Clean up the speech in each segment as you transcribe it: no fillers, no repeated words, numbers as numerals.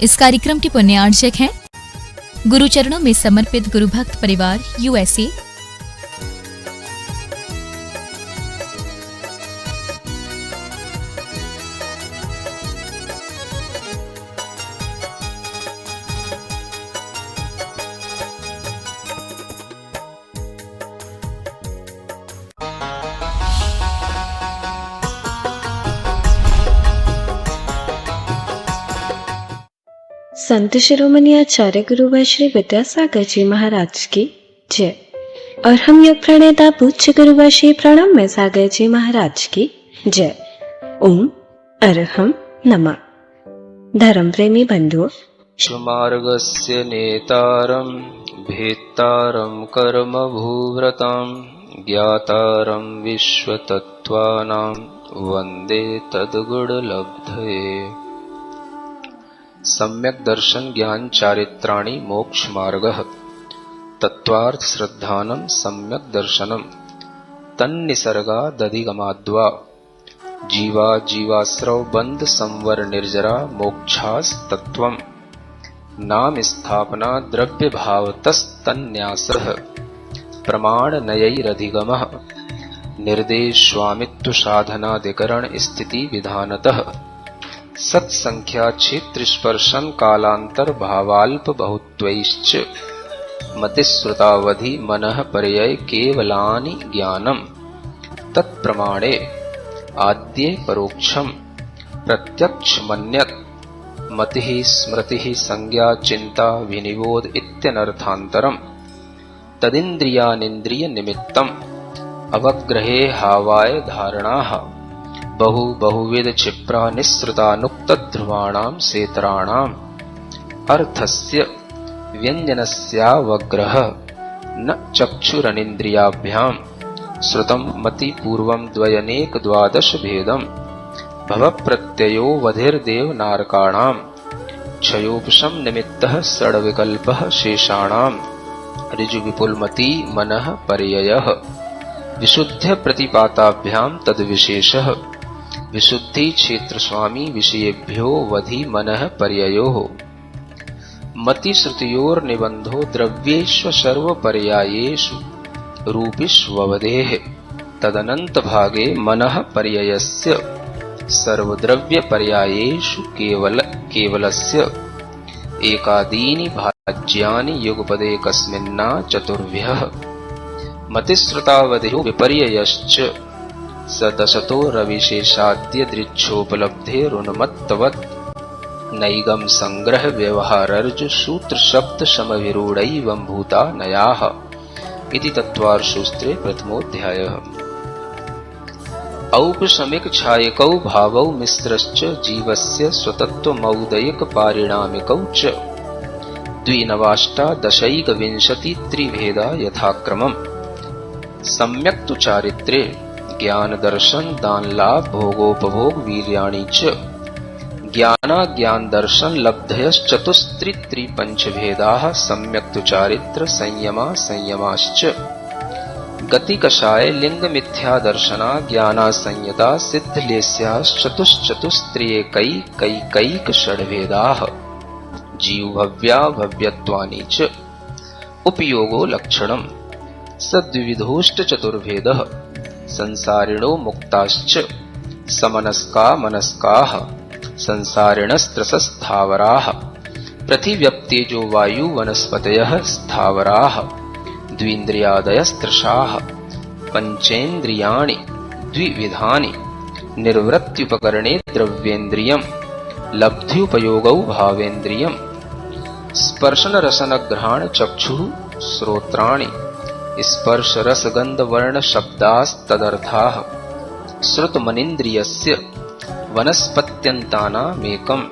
इस कार्यक्रम के पुण्यार्चक हैं गुरुचरणों में समर्पित गुरु भक्त परिवार USA। संत शिरोमणि आचार्य गुरुवर श्री विद्यासागर जी महाराज की जय। और हम योग प्रणेता पूज्य गुरुवर श्री प्रणम्य सागर जी महाराज की जय। ओम अरहम नमः। धर्म प्रेमी बंधुओं, मार्गस्य नेतारं भेत्तारं कर्म भूव्रतां ज्ञातारं विश्वतत्त्वानां वन्दे तद्गुणलब्धये। सम्यक् दर्शन ज्ञान चारित्राणि मोक्ष मार्गः तत्त्वार्थ श्रद्धानं सम्यक् दर्शनं तन्निसर्गादधिगमाद्वा जीवा जीवाश्रव बंध संवर निर्जरा मोक्षास्तत्त्वं नाम स्थापना द्रव्य भावतस्तन्यासः प्रमाणनयैरधिगमः निर्देश साधनाधिकरण स्थिति विधानतः सत्संख्या क्षेत्र स्पर्शन कालांतर भावाल्प बहुत्वैश्च मतिश्रुतावधि मनः पर्यय केवलानि ज्ञानम् तत्प्रमाणे आद्ये परोक्षम प्रत्यक्ष मन्यत् मतिः स्मृतिः संज्ञा चिंता विनिबोध इत्यनर्थान्तरम् तदिन्द्रियानिन्द्रिय निमित्तम् अवग्रहे हावाय धारणाः बहुविध क्षिप्रा निःसृतानुक्त ध्रुवाणां सेतराणाम् अर्थस्य व्यञ्जनस्यावग्रह न चक्षुरनिन्द्रियाभ्यां श्रुतं मति पूर्वं द्वयनेक द्वादश भेदं भवप्रत्ययो वधिर्देवनारकाणां क्षयोपशम निमित्तः षड्विकल्पः शेषाणां ऋजुविपुलमती मनः पर्ययः विशुद्ध प्रतिपाताभ्यां तद्विशेषः विशुद्धि क्षेत्र स्वामी विषयेभ्यो वधि मनः पर्ययोः मति श्रुतियोर निबंधो द्रव्येष्व सर्व पर्यायेषु रूपिष्ववधेः तदनंत भागे मनः पर्ययस्य सर्वद्रव्य पर्यायेषु केवलस्य एकादीनि भाज्यानि युगपदे कस्मिन्ना चतुर्भ्यः मतिश्रुतावधियो विपर्ययश्च सदशतो रविशेषाद्य दृच्छोपलब्धेरुन्मत्तवत् नैगम संग्रह व्यवहारर्ज सूत्र शब्द समविरूढैवं भूता नयाः इति तत्त्वार्थसूत्रे प्रथमोऽध्यायः। औपशमिक छायकौ भावौ मिश्रश्च जीवस्य स्वतत्वमौदयिक पारिणामिकौ च द्विनवाष्टादशैकविंशति त्रिभेदा यथाक्रमम् सम्यक् तु चारित्रे ज्ञान दर्शन दान लाभ भोगोपभोग वीर्याणि च ज्ञान दर्शन लब्धयश्चतुस्त्रि पंचभेदाः सम्यक् तु चारित्र संयमाश्च गति कषाय लिंग मिथ्या दर्शना ज्ञाना संयता सिद्धलेस्याश्चतुश्चतुस्त्रियैकैक षड्भेदाः जीव भव्या भव्यत्वानि च उपयोगो लक्षणम् सद्विविधोष्ट चतुर्भेदः संसारिणो मुक्ताश्च समनस्का मनस्काः संसारिणस्त्रसस्थावराः पृथिव्यप्तेजो वायु वनस्पतयः स्थावराः द्विन्द्रियादयस्त्रशाः पंचेन्द्रियाणि द्विविधानि निर्वृत्त्युपकरणे द्रव्येन्द्रियम् लब्ध्युपयोगौ भावेन्द्रियम् स्पर्शन रसन घ्राण चक्षुः श्रोत्राणि स्पर्श रस गंध वर्ण शब्दास्तदर्थाः श्रुतमनिन्द्रियस्य वनस्पत्यन्तानामेकम्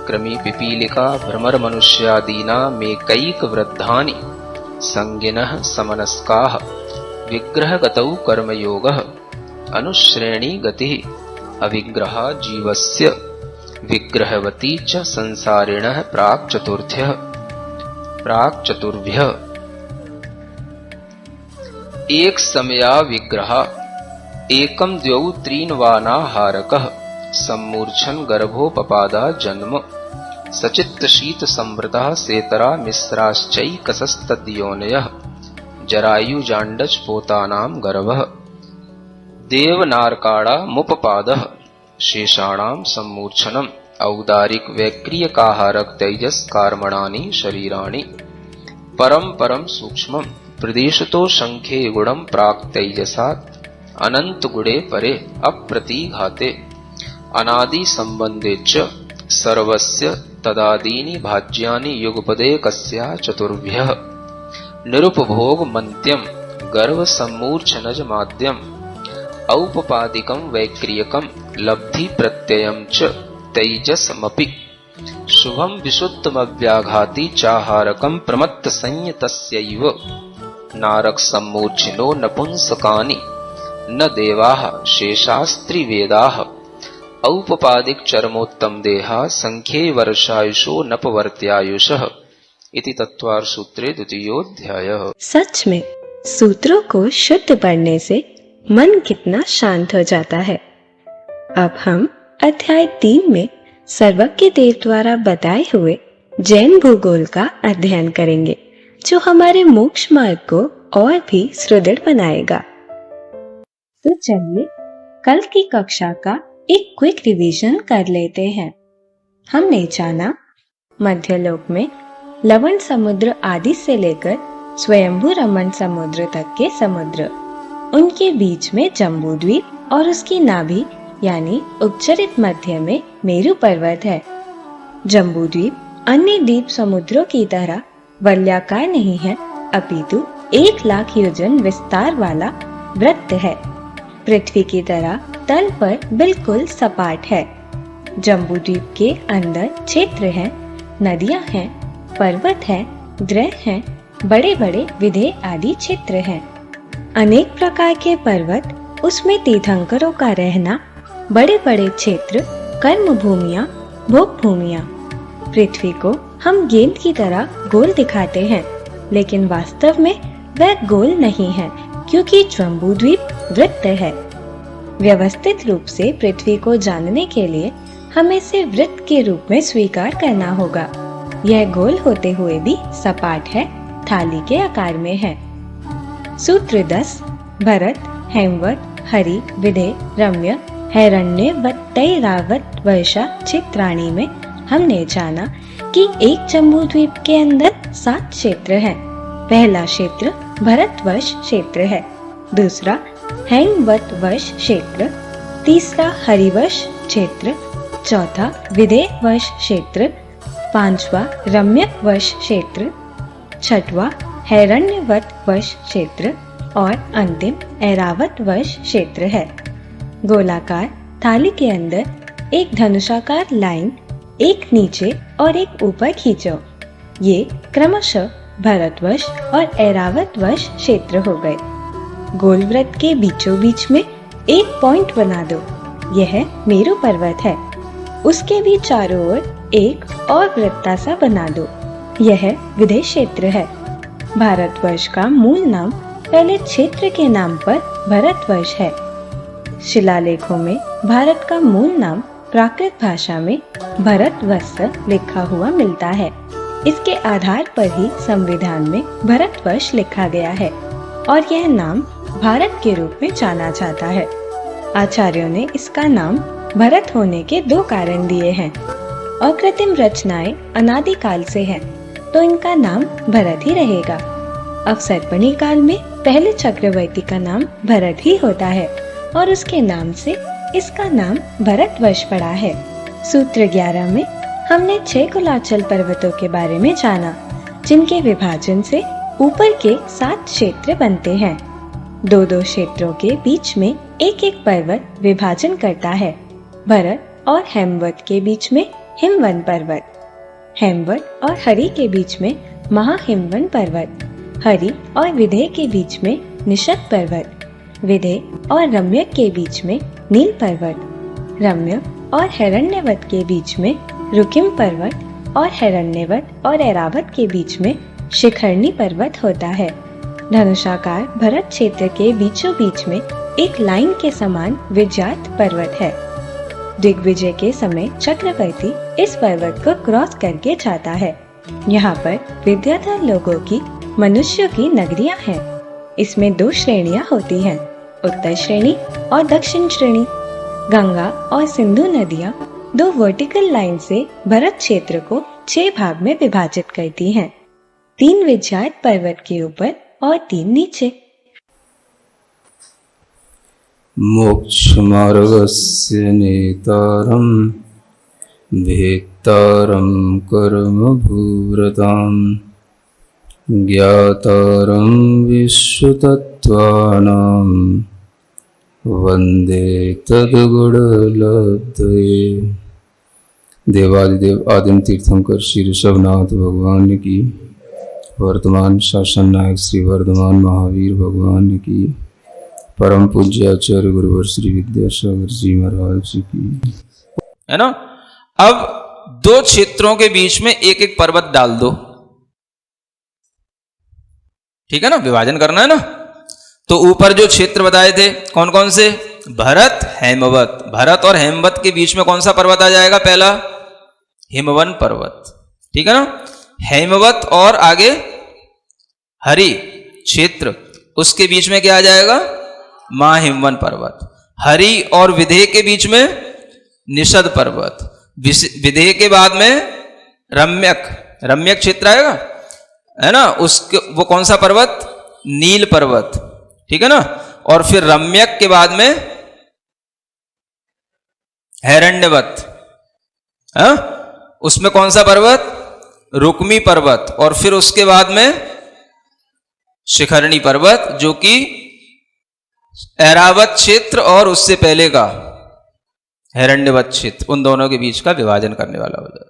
क्रमी पिपीलिका भ्रमर मनुष्यादीनामेकैक वृद्धानि संगिनः समनस्काः विग्रहगतौ कर्मयोगः अनुश्रेणी गतिः अविग्रहा जीवस्य विग्रहवती च संसारिणः प्राक्चतुर्भ्यः एक समया विग्रह एकम द्वौ त्रीन् वानाहारकः सम्मूर्छन् गर्भोपपादा जन्म सचित्त शीत संवृता सेतरा मिश्राश्चैकसस्तद्योनयः जरायुजाण्डज पोतानां गर्भः देवनारकाणामुपपादः शेषाणां सम्मूर्छनम् औदारिक वैक्रियकाहारक तेजस कार्मणानि शरीराणि परम परम सूक्ष्मं प्रदेशतो संख्ये गुणं प्राक तेजसात् अनंत गुणे परे अप्रतिघाते अनादि संबंधे च सर्वस्य तदादीनि भाज्यानि युगपदे कस्या चतुर्भ्यः निरुपभोग मन्त्यं गर्भ सम्मूर्छनज माद्यं औपपादिकं वैक्रियकं लब्धि प्रत्ययं च तैजसमपि शुभं विशुद्धमव्याघाति चाहारकं प्रमत्त संयतस्यैव नारक सम्मूर्छिनो नपुंसकानि न देवाः शेषास्त्रिवेदाः औपपादिक चरमोत्तम देहा संख्ये वर्षायुषो नपवर्त्यायुषः इति तत्वार सूत्रे द्वितीयोऽध्यायः। सच में सूत्रों को शुद्ध पढ़ने से मन कितना शांत हो जाता है। अब हम अध्याय 3 में सर्वज्ञ देव द्वारा बताए हुए जैन भूगोल का अध्ययन करेंगे, जो हमारे मोक्ष मार्ग को और भी सुदृढ़ बनाएगा। तो चलिए कल की कक्षा का एक क्विक रिवीजन कर लेते हैं। हमने जाना मध्यलोक में लवण समुद्र आदि से लेकर स्वयंभू रमण समुद्र तक के समुद्र, उनके बीच में जम्बूद्वीप और उसकी नाभि यानी उपचरित मध्य में मेरु पर्वत है। जम्बूद्वीप अन्य द्वीप समुद्रों की तरह वलयाकार नहीं है, अपितु 1,00,000 योजन विस्तार वाला वृत्त है। पृथ्वी की तरह तल पर बिल्कुल सपाट है। जम्बूद्वीप के अंदर क्षेत्र हैं, नदियां हैं, पर्वत हैं, ग्रह हैं, बड़े बड़े विधेय आदि क्षेत्र हैं। अनेक प्रकार के पर्वत, उसमें तीर्थंकरों का रहना, बड़े बड़े क्षेत्र, कर्म भूमियां, भोग भूमियां। पृथ्वी को हम गेंद की तरह गोल दिखाते हैं, लेकिन वास्तव में वह गोल नहीं है, क्योंकि जम्बूद्वीप वृत्त है। व्यवस्थित रूप से पृथ्वी को जानने के लिए हमें इसे वृत्त के रूप में स्वीकार करना होगा। यह गोल होते हुए भी सपाट है, थाली के आकार में है। सूत्र 10 भरत, हेमवत, हरि, विधेय, रम्य, हैरण्यवतैरावत वर्षा क्षेत्राणि में हमने जाना कि एक जम्बूद्वीप के अंदर 7 क्षेत्र हैं। पहला क्षेत्र भरतवर्ष क्षेत्र है, दूसरा हेमवतवर्ष क्षेत्र, तीसरा हरिवर्ष क्षेत्र, चौथा विधेयवर्ष क्षेत्र, पांचवा रम्यवर्ष क्षेत्र, छठवा हैरण्यवत वर्ष क्षेत्र और अंतिम ऐरावत वर्ष क्षेत्र है। गोलाकार थाली के अंदर एक धनुषाकार लाइन एक नीचे और एक ऊपर खींचो। ये क्रमशः भरतवर्ष और ऐरावत वर्ष क्षेत्र हो गए। गोल वृत्त के बीचों बीच में एक पॉइंट बना दो, यह मेरु पर्वत है। उसके भी चारों ओर एक और वृत्तासा बना दो, यह विधेय क्षेत्र है। भारतवर्ष का मूल नाम पहले क्षेत्र के नाम पर भरतवर्ष है। शिलालेखों में भारत का मूल नाम प्राकृत भाषा में भरतवर्ष लिखा हुआ मिलता है। इसके आधार पर ही संविधान में भरतवर्ष लिखा गया है और यह नाम भारत के रूप में जाना जाता है। आचार्यों ने इसका नाम भरत होने के 2 कारण दिए हैं। अकृत्रिम रचनाएं अनादिकाल से हैं, तो इनका नाम भरत ही रहेगा। अवसर्पणी काल में पहले चक्रवर्ती का नाम भरत ही होता है और उसके नाम से इसका नाम भरतवर्ष पड़ा है। सूत्र 11 में हमने 6 कुलाचल पर्वतों के बारे में जाना, जिनके विभाजन से ऊपर के 7 क्षेत्र बनते हैं। 2-2 क्षेत्रों के बीच में एक एक पर्वत विभाजन करता है। भरत और हेमवत के बीच में हिमवन पर्वत, हेमवत और हरि के बीच में महाहिमवन पर्वत, हरि और विधेय के बीच में निषद पर्वत, विधेय और रम्य के बीच में नील पर्वत, रम्य और हिरण्यवत के बीच में रुकिम पर्वत और हिरण्यवत और ऐरावत के बीच में शिखरणी पर्वत होता है। धनुषाकार भरत क्षेत्र के बीचों बीच में एक लाइन के समान विजात पर्वत है। दिग्विजय के समय चक्रवर्ती इस पर्वत को क्रॉस करके जाता है। यहाँ पर विद्याधर लोगों की, मनुष्यों की नगरियाँ हैं। इसमें 2 श्रेणियाँ होती हैं, उत्तर श्रेणी और दक्षिण श्रेणी। गंगा और सिंधु नदियाँ 2 वर्टिकल लाइन से भरत क्षेत्र को 6 भाग में विभाजित करती हैं। 3 विद्यात पर्वत के ऊपर और 3 नीचे। मोक्षमार्गस्य नेतारं भेत्तारं कर्मभूरतां ज्ञातारं विश्वतत्त्वानां वन्दे तद्गुणलब्धये। देवादिदेव आदिम तीर्थंकर श्री ऋषभनाथ भगवान की, वर्तमान शासन नायक श्री वर्धमान महावीर भगवान की, परम पूज्य आचार्य गुरुवर श्री विद्यासागर जी महाराज की। है ना। अब 2 क्षेत्रों के बीच में एक एक पर्वत डाल दो, ठीक है ना, विभाजन करना है ना। तो ऊपर जो क्षेत्र बताए थे कौन कौन से, भरत हेमवत। भरत और हेमवत के बीच में कौन सा पर्वत आ जाएगा, पहला हिमवन पर्वत, ठीक है ना। हेमवत और आगे हरि क्षेत्र, उसके बीच में क्या आ जाएगा, महाहिमवन पर्वत। हरि और विदेह के बीच में निषद पर्वत। विदेह के बाद में रम्यक, रम्यक क्षेत्र आएगा, है ना। उसके वो कौन सा पर्वत, नील पर्वत, ठीक है ना। और फिर रम्यक के बाद में हैरण्यवत, उसमें कौन सा पर्वत, रुक्मी पर्वत। और फिर उसके बाद में शिखरणी पर्वत, जो कि ऐरावत क्षेत्र और उससे पहले का हिरण्यवत क्षेत्र, उन दोनों के बीच का विभाजन करने वाला हो जाए।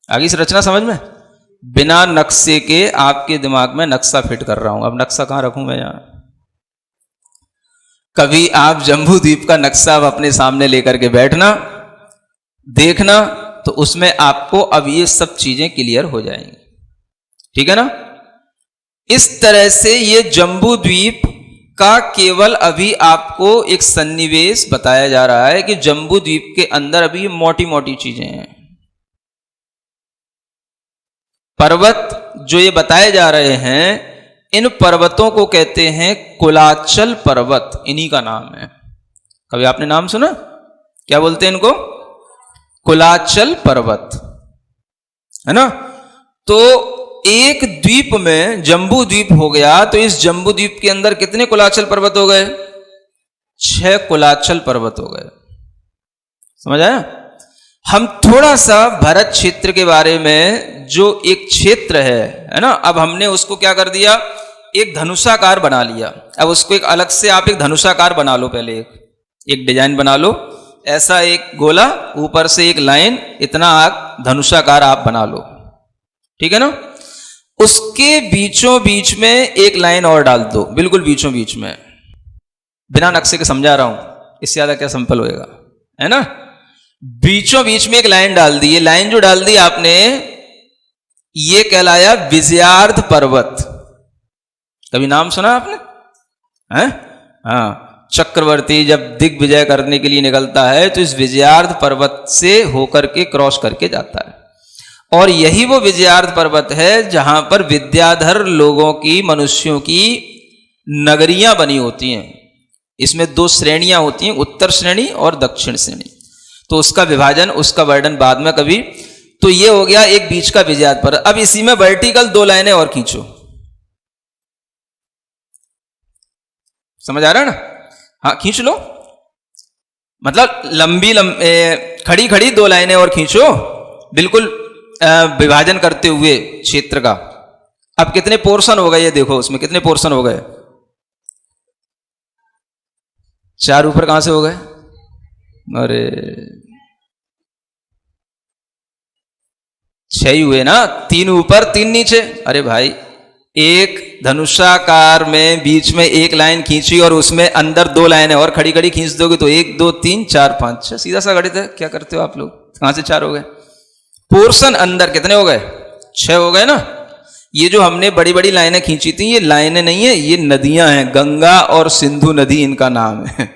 आगे इस रचना समझ में, बिना नक्शे के आपके दिमाग में नक्शा फिट कर रहा हूं। अब नक्शा कहां रखूं मैं, यहां। कभी आप जम्बू द्वीप का नक्शा अपने सामने लेकर के बैठना, देखना, तो उसमें आपको अब ये सब चीजें क्लियर हो जाएंगी, ठीक है ना। इस तरह से ये जम्बू द्वीप का केवल अभी आपको एक सन्निवेश बताया जा रहा है कि जम्बू द्वीप के अंदर अभी मोटी मोटी चीजें हैं। पर्वत जो ये बताए जा रहे हैं, इन पर्वतों को कहते हैं कुलाचल पर्वत, इन्हीं का नाम है। कभी आपने नाम सुना, क्या बोलते हैं इनको, कुलाचल पर्वत, है ना। तो एक द्वीप में जम्बू द्वीप हो गया, तो इस जम्बू द्वीप के अंदर कितने कुलाचल पर्वत हो गए, 6 कुलाचल पर्वत हो गए। समझ आया। हम थोड़ा सा भरत क्षेत्र के बारे में, जो एक क्षेत्र है ना, अब हमने उसको क्या कर दिया, एक धनुषाकार बना लिया। अब उसको एक अलग से आप एक धनुषाकार बना लो, पहले एक डिजाइन बना लो, ऐसा एक गोला, ऊपर से एक लाइन, इतना आप धनुषाकार आप बना लो, ठीक है ना। उसके बीचों बीच में एक लाइन और डाल दो, बिल्कुल बीचों बीच में, बिना नक्शे के समझा रहा हूं, इससे ज्यादा क्या सिंपल होएगा, है ना। बीचों बीच में एक लाइन डाल दी। ये लाइन जो डाल दी आपने, ये कहलाया विजयार्ध पर्वत। कभी नाम सुना आपने, हैं? हाँ, चक्रवर्ती जब दिग्विजय करने के लिए निकलता है तो इस विजयार्ध पर्वत से होकर के क्रॉस करके जाता है। और यही वो विजयार्ध पर्वत है जहां पर विद्याधर लोगों की, मनुष्यों की नगरियां बनी होती हैं। इसमें 2 श्रेणियां होती हैं, उत्तर श्रेणी और दक्षिण श्रेणी। तो उसका विभाजन, उसका वर्णन बाद में कभी। तो ये हो गया एक बीच का विजयार्ध पर्वत। अब इसी में वर्टिकल 2 लाइनें और खींचो, समझ आ रहा है ना। हाँ, खींच लो, मतलब लंबी खड़ी खड़ी 2 लाइनें और खींचो, बिल्कुल विभाजन करते हुए क्षेत्र का। अब कितने पोर्शन हो गए, ये देखो उसमें कितने पोर्शन हो गए, 4 ऊपर कहां से हो गए, अरे 6 ही हुए ना, 3 ऊपर 3 नीचे। अरे भाई, एक धनुषाकार में बीच में एक लाइन खींची और उसमें अंदर 2 लाइनें और खड़ी खड़ी खींच दोगे तो 1 2 3 4 5 6, सीधा सा गणित है। क्या करते हो आप लोग, कहां से 4 हो गए, पोर्शन अंदर कितने हो गए, 6 हो गए ना। ये जो हमने बड़ी बड़ी लाइनें खींची थी, ये लाइनें नहीं है, ये नदियां हैं, गंगा और सिंधु नदी इनका नाम है।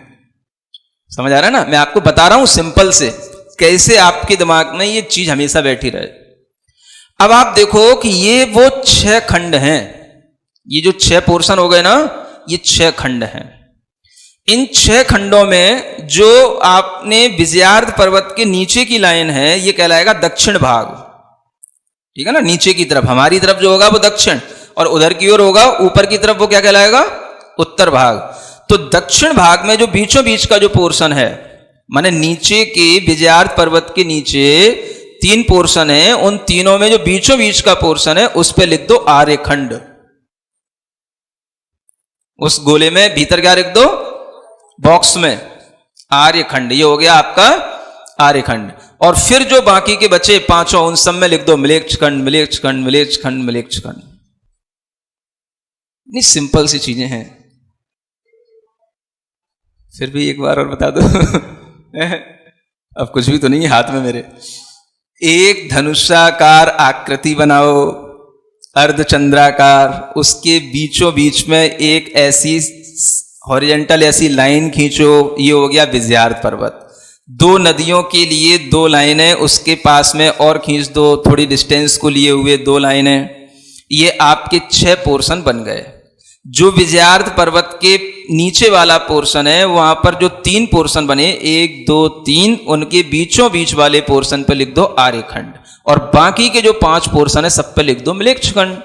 समझ आ रहा है ना? मैं आपको बता रहा हूं सिंपल से, कैसे आपके दिमाग में ये चीज हमेशा बैठी रहे। अब आप देखो कि ये वो 6 खंड हैं, ये जो 6 पोर्शन हो गए ना, ये 6 खंड हैं। इन 6 खंडों में जो आपने विजयार्ध पर्वत के नीचे की लाइन है, ये कहलाएगा दक्षिण भाग। ठीक है ना? नीचे की तरफ, हमारी तरफ जो होगा वो दक्षिण, और उधर की ओर होगा ऊपर की तरफ वो क्या कहलाएगा? उत्तर भाग। तो दक्षिण भाग में जो बीचों बीच का जो पोर्शन है, माने नीचे के विजयार्ध पर्वत के नीचे 3 पोर्शन है, उन तीनों में जो बीचों बीच का पोर्शन है उस पे लिख दो आर्यखंड। उस गोले में भीतर क्या लिख दो? बॉक्स में आर्यखंड। ये हो गया आपका आर्यखंड। और फिर जो बाकी के बचे 5, उन सब में लिख दो मिलेच्छ खंड, मिलेच्छ खंड, मिलेच्छ खंड, मिलेच्छ खंड। इतनी सिंपल सी चीजें हैं, फिर भी एक बार और बता दो। अब कुछ भी तो नहीं है हाथ में मेरे। एक धनुषाकार आकृति बनाओ, अर्धचंद्राकार, उसके बीचों बीच में एक ऐसी हॉरिजॉन्टल ऐसी लाइन खींचो, ये हो गया विजयार्ध पर्वत। 2 नदियों के लिए 2 लाइनें, उसके पास में और खींच दो, थोड़ी डिस्टेंस को लिए हुए 2 लाइनें। ये आपके 6 पोर्शन बन गए। जो विजयार्ध पर्वत के नीचे वाला पोर्शन है, वहां पर जो 3 पोर्शन बने, 1, 2, 3, उनके बीचों बीच वाले पोर्शन पर लिख दो आर्यखंड, और बाकी के जो 5 पोर्शन है सब पे लिख दो मिलेच्छ खंड।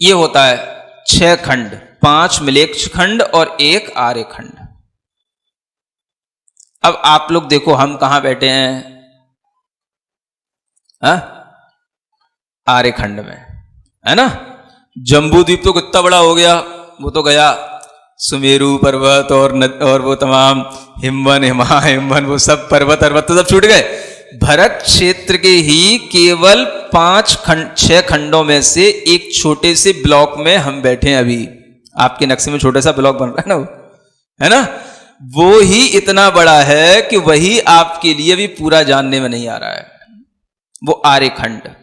ये होता है 6 खंड, 5 मिलेच्छ खंड और 1 आर्यखंड। अब आप लोग देखो हम कहां बैठे हैं? आर्यखंड में, है ना? जम्बू द्वीप तो कितना बड़ा हो गया, वो तो गया। सुमेरु पर्वत और वो तमाम हिमवन, हिमवन, वो सब पर्वत तो सब छूट गए। भरत क्षेत्र के ही केवल 6 खंडों में से एक छोटे से ब्लॉक में हम बैठे हैं। अभी आपके नक्शे में छोटा सा ब्लॉक बन रहा है ना, वो है ना? वो ही इतना बड़ा है कि वही आपके लिए भी पूरा जानने में नहीं आ रहा है, वो आर्यखंड।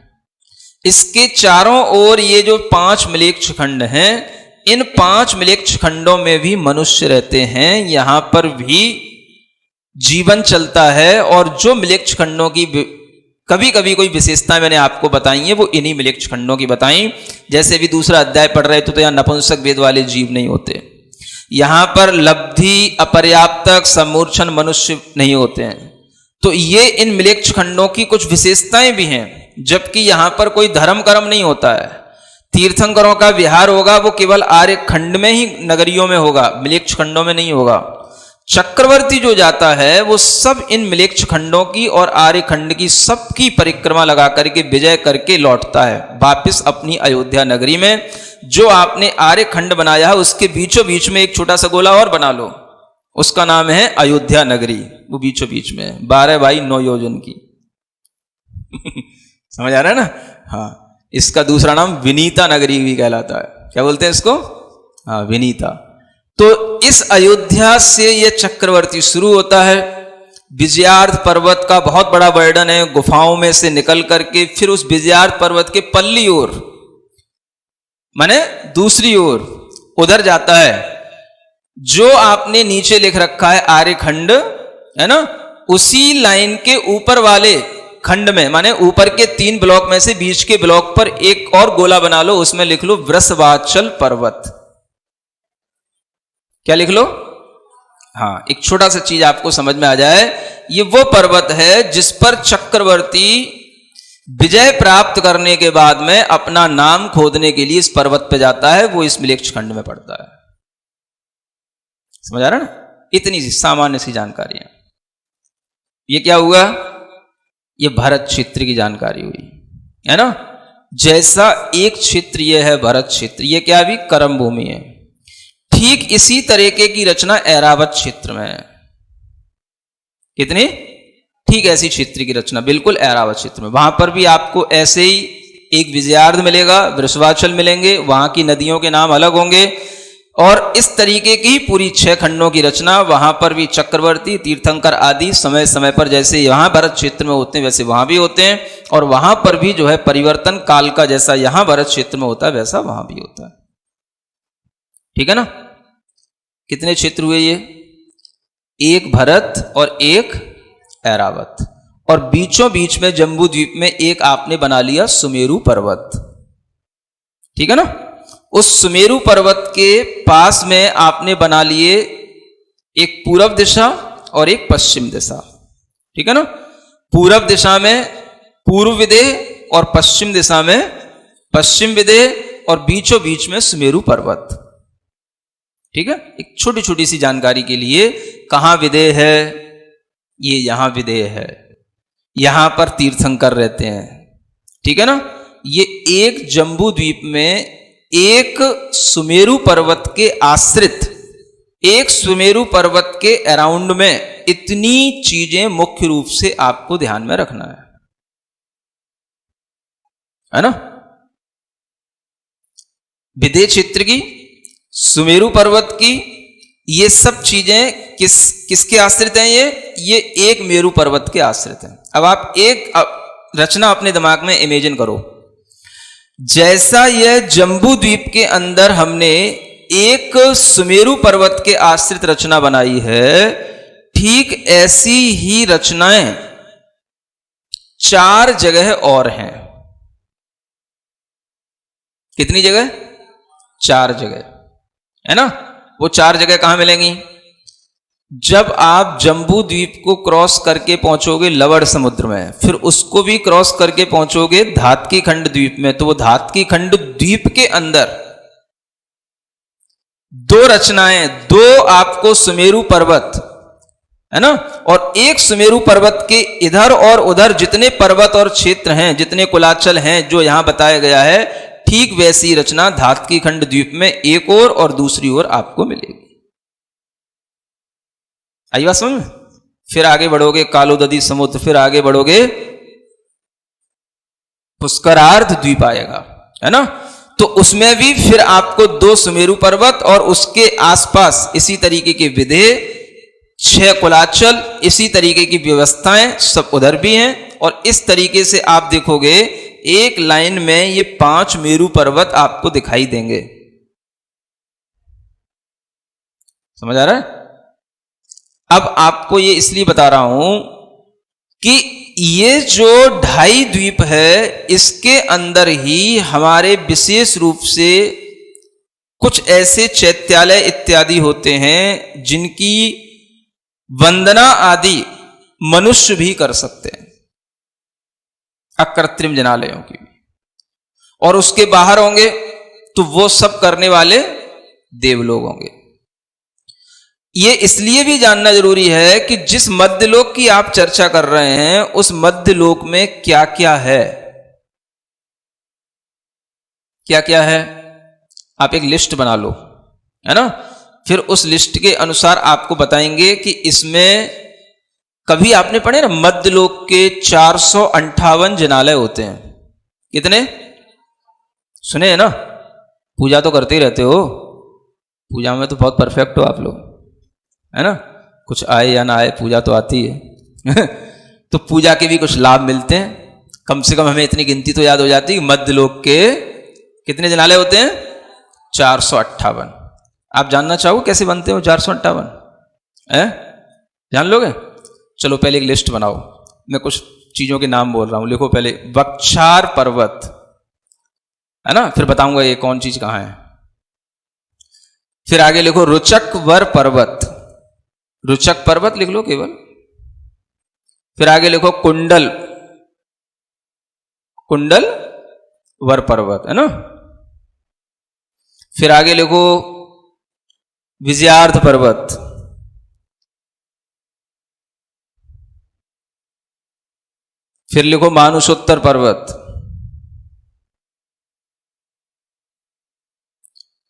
इसके चारों ओर ये जो 5 मिलेच्छ खंड हैं, इन 5 मिलेच्छ खंडों में भी मनुष्य रहते हैं, यहां पर भी जीवन चलता है। और जो मिलेच्छ खंडों की कभी कभी कोई विशेषता मैंने आपको बताई है, वो इन्हीं मिलेच्छ खंडों की बताई। जैसे भी दूसरा अध्याय पढ़ रहे तो यहाँ नपुंसक वेद वाले जीव नहीं होते, यहां पर लब्धि, अपर्याप्तक, सम्मूर्छन मनुष्य नहीं होते हैं। तो ये इन मिलेच्छ खंडों की कुछ विशेषताएं भी हैं। जबकि यहां पर कोई धर्म कर्म नहीं होता है, तीर्थंकरों का विहार होगा वो केवल आर्यखंड में ही, नगरियों में होगा, मिलेच्छ खंडों में नहीं होगा। चक्रवर्ती जो जाता है वो सब इन मिलेच्छ खंडों की और आर्यखंड की सबकी परिक्रमा लगा करके विजय करके लौटता है वापिस अपनी अयोध्या नगरी में। जो आपने आर्यखंड बनाया है उसके बीचों बीच में एक छोटा सा गोला और बना लो, उसका नाम है अयोध्या नगरी। वो बीचों बीच में 12 बाई 9 योजन की। समझ आ रहा है ना? हाँ, इसका दूसरा नाम विनीता नगरी भी कहलाता है। क्या बोलते हैं इसको? हाँ, विनीता। तो इस अयोध्या से यह चक्रवर्ती शुरू होता है। विजयार्ध पर्वत का बहुत बड़ा वर्णन है, गुफाओं में से निकल करके फिर उस विजयार्ध पर्वत के पल्ली ओर, माने दूसरी ओर, उधर जाता है। जो आपने नीचे लिख रखा है आर्यखंड, है ना, उसी लाइन के ऊपर वाले खंड में, माने ऊपर के 3 ब्लॉक में से बीच के ब्लॉक पर एक और गोला बना लो, उसमें लिख लो वृषवाचल पर्वत। क्या लिख लो? हाँ, एक छोटा सा चीज आपको समझ में आ जाए, ये वो पर्वत है जिस पर चक्रवर्ती विजय प्राप्त करने के बाद में अपना नाम खोदने के लिए इस पर्वत पे जाता है। वो इस मिलेच्छ खंड में पड़ता है। समझ आ रहा है ना? इतनी सी सामान्य सी जानकारी है। ये क्या हुआ? ये भरत क्षेत्र की जानकारी हुई, है ना? जैसा एक क्षेत्र ये है भरत क्षेत्र, ये क्या भी कर्म भूमि है। ठीक इसी तरीके की रचना ऐरावत क्षेत्र में है। कितनी? ठीक ऐसी क्षेत्र की रचना बिल्कुल ऐरावत क्षेत्र में। वहां पर भी आपको ऐसे ही एक विजयार्ध मिलेगा, वृषवाचल मिलेंगे, वहां की नदियों के नाम अलग होंगे, और इस तरीके की पूरी 6 खंडों की रचना। वहां पर भी चक्रवर्ती, तीर्थंकर आदि समय समय पर जैसे यहां भरत क्षेत्र में होते हैं वैसे वहां भी होते हैं, और वहां पर भी जो है परिवर्तन काल का जैसा यहां भरत क्षेत्र में होता है वैसा वहां भी होता है। ठीक है ना? कितने क्षेत्र हुए ये? एक भरत और एक ऐरावत, और बीचों बीच में जम्बू द्वीप में एक आपने बना लिया सुमेरु पर्वत। ठीक है ना? उस सुमेरु पर्वत के पास में आपने बना लिए एक पूरब दिशा और एक पश्चिम दिशा। ठीक है ना? पूरब दिशा में पूर्व विदेह और पश्चिम दिशा में पश्चिम विदेह, और बीचों बीच में सुमेरु पर्वत। ठीक है? एक छोटी छोटी सी जानकारी के लिए, कहां विदेह है? ये यहां विदेह है, यहां पर तीर्थंकर रहते हैं। ठीक है ना? ये एक जम्बू द्वीप में एक सुमेरु पर्वत के आश्रित, एक सुमेरु पर्वत के अराउंड में इतनी चीजें मुख्य रूप से आपको ध्यान में रखना है ना? विदेह क्षेत्र की, सुमेरु पर्वत की, ये सब चीजें किसके आश्रित हैं? ये एक मेरु पर्वत के आश्रित हैं। अब आप एक रचना अपने दिमाग में इमेजिन करो, जैसा यह जम्बू द्वीप के अंदर हमने एक सुमेरु पर्वत के आश्रित रचना बनाई है, ठीक ऐसी ही रचनाएं 4 जगह और हैं। कितनी जगह? 4 जगह है ना? वो 4 जगह कहां मिलेंगी? जब आप जम्बू द्वीप को क्रॉस करके पहुंचोगे लवण समुद्र में, फिर उसको भी क्रॉस करके पहुंचोगे धातकी खंड द्वीप में, तो वो धातकी खंड द्वीप के अंदर 2 रचनाएं, 2 आपको सुमेरु पर्वत है ना, और एक सुमेरु पर्वत के इधर और उधर जितने पर्वत और क्षेत्र हैं, जितने कुलाचल हैं जो यहां बताया गया है, ठीक वैसी रचना धातकी खंड द्वीप में एक और दूसरी ओर आपको मिलेगी। आई बात समझ में? फिर आगे बढ़ोगे कालोदधी समुद्र, फिर आगे बढ़ोगे पुष्करार्ध द्वीप आएगा, है ना? तो उसमें भी फिर आपको 2 सुमेरु पर्वत और उसके आसपास इसी तरीके के विदेह, 6 कुलाचल, इसी तरीके की व्यवस्थाएं सब उधर भी हैं। और इस तरीके से आप देखोगे एक लाइन में ये 5 मेरु पर्वत आपको दिखाई देंगे। समझ आ रहा है? अब आपको ये इसलिए बता रहा हूं कि ये जो 2.5 द्वीप है, इसके अंदर ही हमारे विशेष रूप से कुछ ऐसे चैत्यालय इत्यादि होते हैं जिनकी वंदना आदि मनुष्य भी कर सकते हैं, अकृत्रिम जनालयों की भी। और उसके बाहर होंगे तो वो सब करने वाले देवलोग होंगे। ये इसलिए भी जानना जरूरी है कि जिस मध्यलोक की आप चर्चा कर रहे हैं, उस मध्यलोक में क्या क्या है, क्या क्या है, आप एक लिस्ट बना लो, है ना? फिर उस लिस्ट के अनुसार आपको बताएंगे कि इसमें, कभी आपने पढ़े ना, मध्यलोक के 458 जनालय होते हैं। कितने सुने हैं ना? पूजा तो करते ही रहते हो, पूजा में तो बहुत परफेक्ट हो आप लोग, है ना? कुछ आए या ना आए, पूजा तो आती है तो पूजा के भी कुछ लाभ मिलते हैं। कम से कम हमें इतनी गिनती तो याद हो जाती है, मध्यलोक के कितने जनालय होते हैं? 458। आप जानना चाहो कैसे बनते हो 458? जान लोगे? चलो पहले एक लिस्ट बनाओ, मैं कुछ चीजों के नाम बोल रहा हूं, लिखो पहले। वक्षार पर्वत, है ना? फिर बताऊंगा ये कौन चीज कहां है। फिर आगे लिखो रुचक वर पर्वत, रुचक पर्वत लिख लो केवल। फिर आगे लिखो कुंडल, कुंडल वर पर्वत, है ना? फिर आगे लिखो विजयार्थ पर्वत, फिर लिखो मानुषोत्तर पर्वत,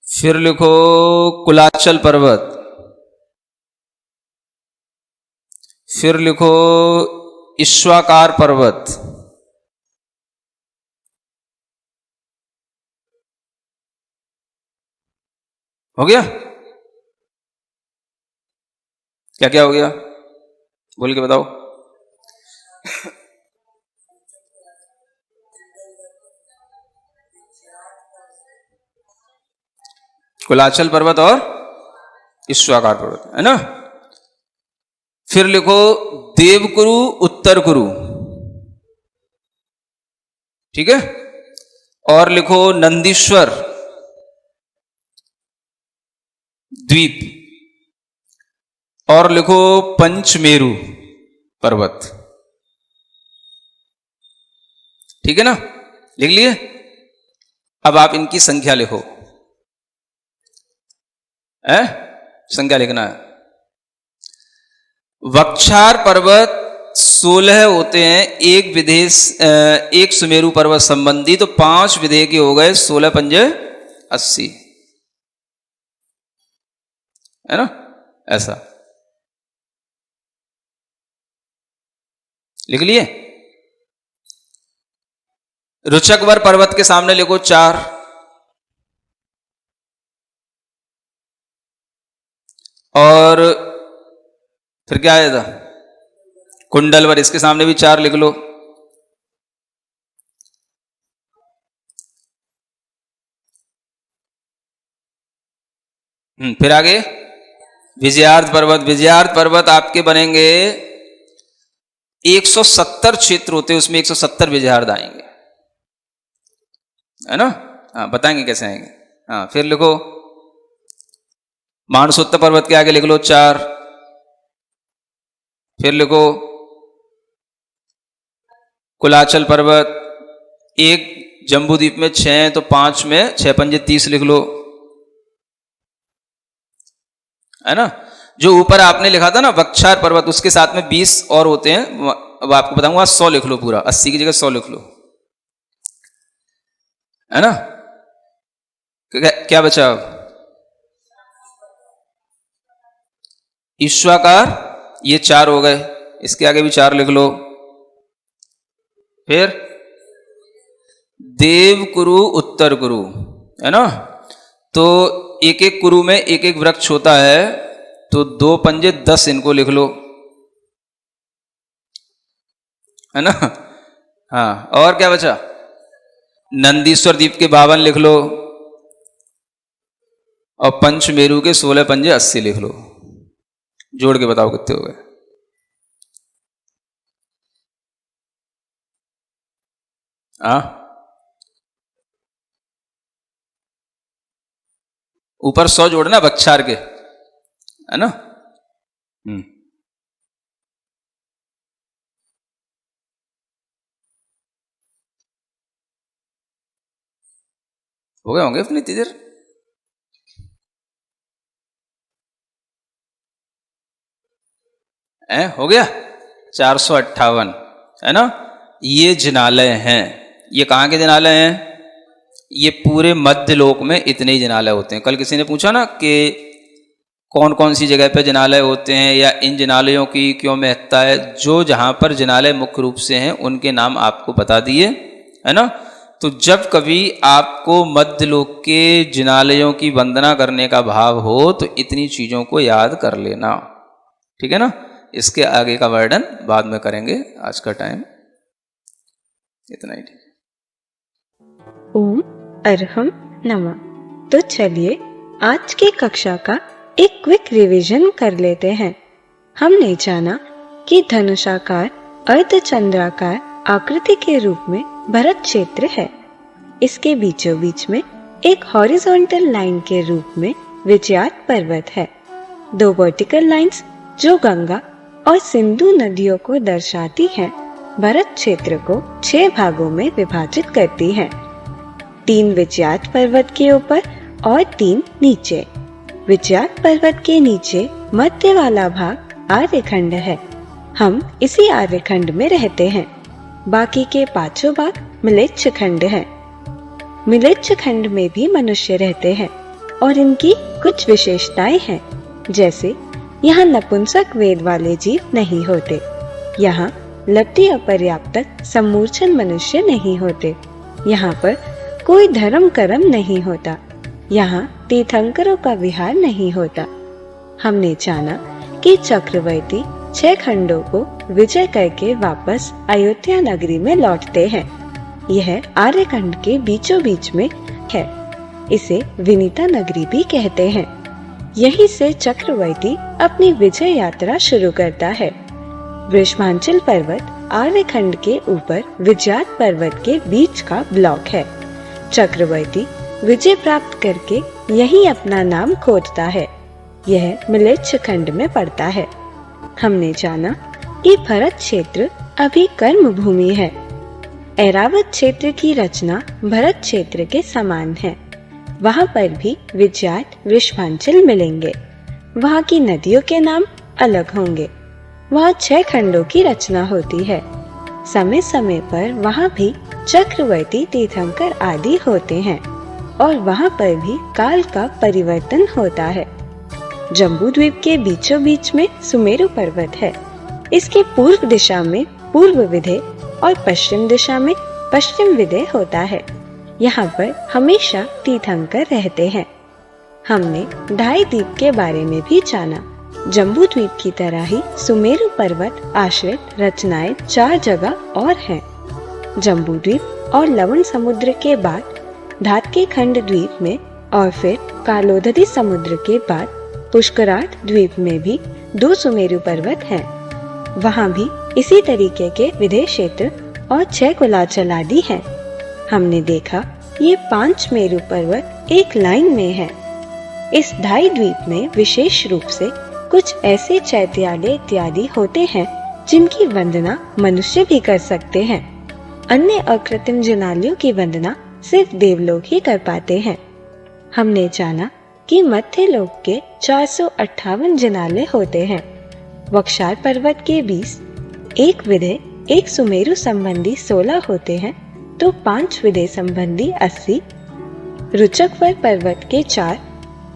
फिर लिखो कुलाचल पर्वत, फिर लिखो ईश्वाकार पर्वत, हो गया? क्या क्या हो गया बोल के बताओ। कुलाचल पर्वत और ईश्वाकार पर्वत है ना। फिर लिखो देवकुरु उत्तर कुरु, ठीक है। और लिखो नंदीश्वर द्वीप, और लिखो पंचमेरु पर्वत, ठीक है ना, लिख लिए। अब आप इनकी संख्या लिखो, है संख्या लिखना है। वक्षार पर्वत 16 होते हैं, एक विदेश एक सुमेरु पर्वत संबंधी, तो 5 विधेय के हो गए, 16 पंजे 80, है ना, ऐसा लिख लिए। रुचकवर पर्वत के सामने लिखो 4, और फिर क्या आया था कुंडलवर, इसके सामने भी 4 लिख लो। फिर आगे विजयार्थ पर्वत, विजयार्थ पर्वत आपके बनेंगे 170 क्षेत्र होते हैं, उसमें 170 विजयार्थ आएंगे, है ना। हाँ बताएंगे कैसे आएंगे। हाँ फिर लिखो मानसोत्तर पर्वत के आगे लिख लो 4, फिर लिखो कुलाचल पर्वत, एक जम्बूद्वीप में 6, तो 5 में 6 पंजे 30 लिख लो, है ना। जो ऊपर आपने लिखा था ना वक्षार पर्वत, उसके साथ में 20 और होते हैं, अब आपको बताऊंगा 100 लिख लो पूरा, 80 की जगह 100 लिख लो, है ना। क्या बचा अब, ईश्वाकार ये 4 हो गए, इसके आगे भी 4 लिख लो। फिर देव कुरु उत्तर कुरु, है ना, तो एक एक कुरु में एक एक वृक्ष होता है, तो 2 पंजे 10 इनको लिख लो, है ना। हाँ और क्या बचा, नंदीश्वर द्वीप के 52 लिख लो, और पंचमेरु के 16 पंजे 80 लिख लो। जोड़ के बताओ कितने हो गए। ऊपर 100 जोड़ना वक्षार के, है ना। हो गए होंगे इतनी देर। हो गया 458, है ना। ये जिनालय हैं, ये कहाँ के जिनालय हैं, ये पूरे मध्य लोक में इतने ही जिनालय होते हैं। कल किसी ने पूछा ना कि कौन कौन सी जगह पे जिनालय होते हैं या इन जिनालयों की क्यों महत्ता है। जो जहाँ पर जिनालय मुख्य रूप से हैं उनके नाम आपको बता दिए, है ना। तो जब कभी आपको मध्य लोक के जिनालयों की वंदना करने का भाव हो तो इतनी चीज़ों को याद कर लेना, ठीक है ना। इसके आगे का वर्णन बाद में करेंगे, आज का टाइम इतना ही ठीक है। ओम अरहम नमः। तो चलिए आज की कक्षा का एक क्विक रिवीजन कर लेते हैं। हमने जाना कि धनुषाकार अर्धचंद्राकार आकृति के रूप में भरत क्षेत्र है। इसके बीचों बीच में एक हॉरिजॉन्टल लाइन के रूप में विजयार्थ पर्वत है। 2 वर्टिकल लाइंस जो गंगा और सिंधु नदियों को दर्शाती हैं, भरत क्षेत्र को 6 भागों में विभाजित करती हैं। 3 विजयार्थ पर्वत के ऊपर और 3 नीचे। विजयार्थ पर्वत के नीचे मध्य वाला भाग आर्यखंड है। हम इसी आर्यखंड में रहते हैं। बाकी के 5 भाग मिलेच्छ खंड है। मिलेच्छ खंड में भी मनुष्य रहते हैं और इनकी कुछ विशेषताएं हैं, जैसे यहाँ नपुंसक वेद वाले जीव नहीं होते, यहाँ लब्धि अपर्याप्तक सम्मूर्छन मनुष्य नहीं होते, यहाँ पर कोई धर्म कर्म नहीं होता, यहाँ तीर्थंकरों का विहार नहीं होता। हमने जाना कि चक्रवर्ती 6 खंडों को विजय करके वापस अयोध्या नगरी में लौटते हैं। यह आर्यखंड के बीचों बीच में है। इसे विनीता नगरी भी कहते हैं। यहीं से चक्रवर्ती अपनी विजय यात्रा शुरू करता है। वृषभांचल पर्वत आर्यखंड के ऊपर विजयात पर्वत के बीच का ब्लॉक है। चक्रवर्ती विजय प्राप्त करके यहीं अपना नाम खोदता है। यह मिलेच्छ खंड में पड़ता है। हमने जाना कि भरत क्षेत्र अभी कर्म भूमि है। ऐरावत क्षेत्र की रचना भरत क्षेत्र के समान है। वहाँ पर भी विजयात वृषभांचल मिलेंगे। वहाँ की नदियों के नाम अलग होंगे। वहाँ 6 खंडों की रचना होती है। समय समय पर वहाँ भी चक्रवर्ती तीर्थंकर आदि होते हैं और वहाँ पर भी काल का परिवर्तन होता है। जम्बू द्वीप के बीचों बीच में सुमेरु पर्वत है। इसके पूर्व दिशा में पूर्व विधेय और पश्चिम दिशा में पश्चिम विधेय होता है। यहाँ पर हमेशा तीर्थंकर रहते हैं। हमने ढाई द्वीप के बारे में भी जाना। जम्बू द्वीप की तरह ही सुमेरु पर्वत आश्रित रचनाएं 4 जगह और हैं। जम्बू द्वीप और लवण समुद्र के बाद धातके खंड द्वीप में और फिर कालोदधी समुद्र के बाद पुष्कराट द्वीप में भी 2 सुमेरु पर्वत हैं। वहाँ भी इसी तरीके के विधेय क्षेत्र और 6 कुलाचल आदि हैं। हमने देखा ये 5 मेरु पर्वत एक लाइन में है। इस ढाई द्वीप में विशेष रूप से कुछ ऐसे चैत्यालय इत्यादि होते हैं जिनकी वंदना मनुष्य भी कर सकते हैं। अन्य अकृत्रिम जिनालयों की वंदना सिर्फ देवलोक ही कर पाते हैं। हमने जाना कि मध्य लोक के 458 जिनालय होते हैं। वक्षार पर्वत के 20, एक विधेय एक सुमेरु संबंधी 16 होते हैं तो 5 विधेय संबंधी 80, रुचकवर पर्वत के 4,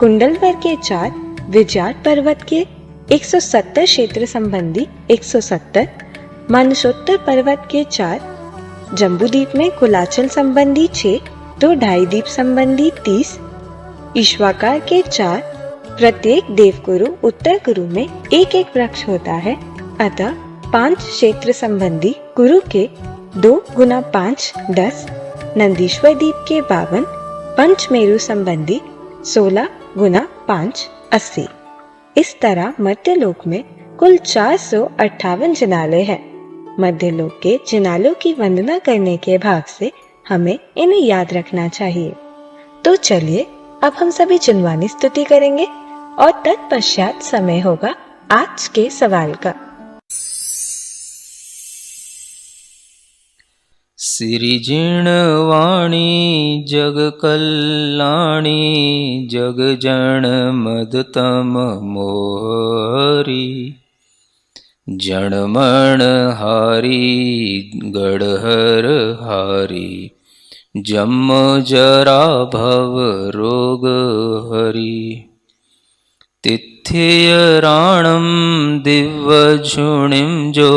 कुंडलवर के 4, विजयात पर्वत के 170 क्षेत्र संबंधी 170, मानसोत्तर पर्वत के 4, जम्बूद्वीप में कुलाचल संबंधी 6 तो ढाई द्वीप संबंधी 30, ईश्वाकार के 4, प्रत्येक देवगुरु उत्तर गुरु में एक एक वृक्ष होता है। अतः 5 क्षेत्र संबंधी गुरु के 2 गुना 5 10, नंदीश्वर द्वीप के 52, पंचमेरु संबंधी 16 गुना 5 80। इस तरह मध्यलोक में कुल 458 जिनालय हैं। मध्यलोक के जिनालयों की वंदना करने के भाग से हमें इन्हें याद रखना चाहिए। तो चलिए अब हम सभी जिनवानी स्तुति करेंगे और तत्पश्चात समय होगा आज के सवाल का। सिरिजिणवाणी जग कल्याणी जग जन मदतम मोहरी जनमण हारी गढ़हर हारी जम जरा भव रोग हरि तिथ्य राणम दिव्य झुणिम जो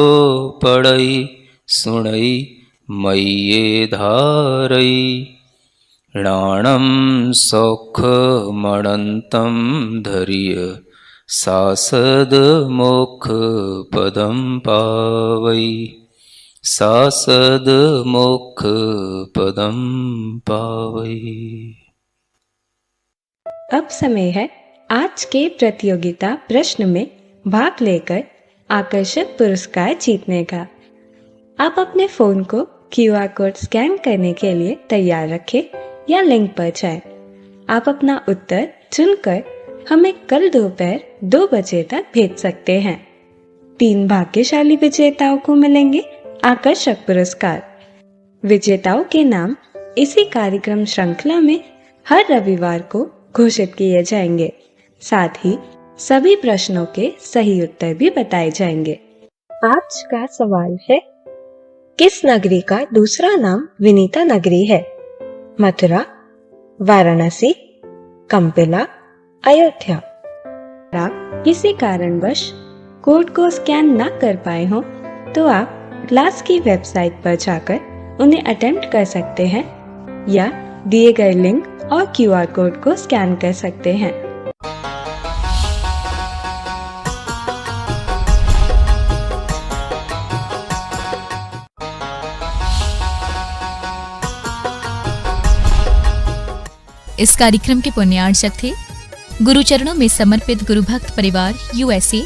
पढ़ई सुणई मय्ये धारई राणम सौख मणंतम धर्य सासद मोक्ष पदम पावई सासद मोक्ष पदम पावई। अब समय है आज के प्रतियोगिता प्रश्न में भाग लेकर आकर्षक पुरस्कार जीतने का। आप अपने फोन को QR कोड स्कैन करने के लिए तैयार रखें या लिंक पर जाएं। आप अपना उत्तर चुनकर हमें कल दोपहर 2 बजे तक भेज सकते हैं। 3 भाग्यशाली विजेताओं को मिलेंगे आकर्षक पुरस्कार। विजेताओं के नाम इसी कार्यक्रम श्रृंखला में हर रविवार को घोषित किए जाएंगे। साथ ही सभी प्रश्नों के सही उत्तर भी बताए जाएंगे। आज का सवाल है, किस नगरी का दूसरा नाम विनीता नगरी है? मथुरा, वाराणसी, कंपिला, अयोध्या। आप किसी कारणवश कोड को स्कैन न कर पाए हो तो आप क्लास की वेबसाइट पर जाकर उन्हें अटेम्प्ट कर सकते हैं या दिए गए लिंक और QR कोड को स्कैन कर सकते हैं। इस कार्यक्रम के पुण्यार्चक थे गुरु चरणों में समर्पित गुरु भक्त परिवार USA,